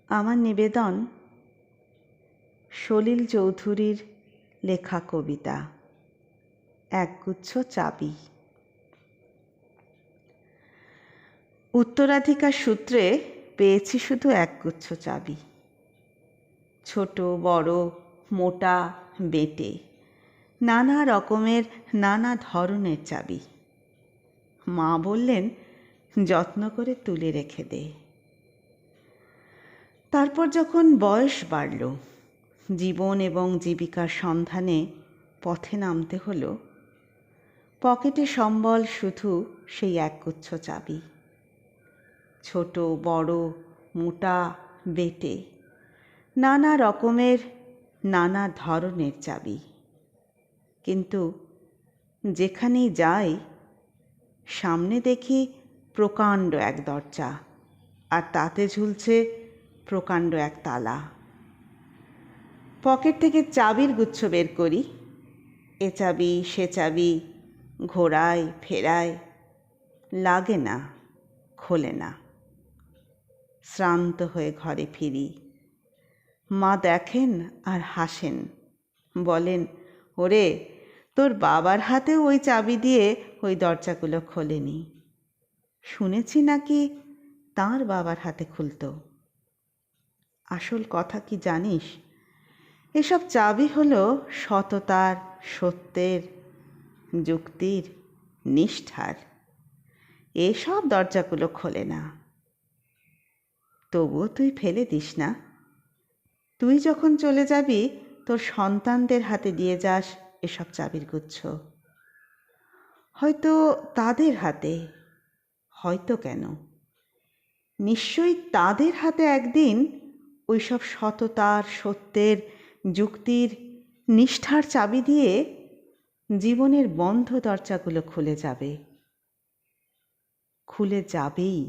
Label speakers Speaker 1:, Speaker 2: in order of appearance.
Speaker 1: আমার নিবেদন সলিল চৌধুরীর লেখা কবিতা একগুচ্ছ চাবি। উত্তরাধিকার সূত্রে পেয়েছি শুধু একগুচ্ছ চাবি, ছোট বড় মোটা বেঁটে, নানা রকমের নানা ধরনের চাবি। মা বললেন যত্ন করে তুলে রেখে দে। তারপর যখন বয়স বাড়ল, জীবন এবং জীবিকার সন্ধানে পথে নামতে হলো, পকেটে সম্বল শুধু সেই একগুচ্ছ চাবি, ছোট বড় মোটা বেঁটে, নানা রকমের নানা ধরনের চাবি। কিন্তু যেখানেই যাই সামনে দেখি প্রকাণ্ড এক দরজা, আর তাতে ঝুলছে প্রকাণ্ড এক তালা। পকেট থেকে চাবির গুচ্ছ বের করি, এ চাবি সে চাবি ঘোরাই ফেরাই, লাগে না, খোলে না। শ্রান্ত হয়ে ঘরে ফিরি। মা দেখেন আর হাসেন, বলেন, ওরে তোর বাবার হাতেও ওই চাবি দিয়ে ওই দরজাগুলো খোলেনি, শুনেছি নাকি তাঁর বাবার হাতে খুলত। আসল কথা কি জানিস, এসব চাবি হলো সততার, সত্যের, যুক্তির, নিষ্ঠার। এসব দরজাগুলো খোলে না। তবুও তুই ফেলে দিস না। তুই যখন চলে যাবি তোর সন্তানদের হাতে দিয়ে যাস এসব চাবির গুচ্ছ। হয়তো তাদের হাতে, হয়তো কেন, নিশ্চয়ই তাদের হাতে একদিন ওইসব সততার, সত্যের, যুক্তির, নিষ্ঠার চাবি দিয়ে জীবনের বন্ধ দরজাগুলো খুলে যাবে, খুলে যাবেই।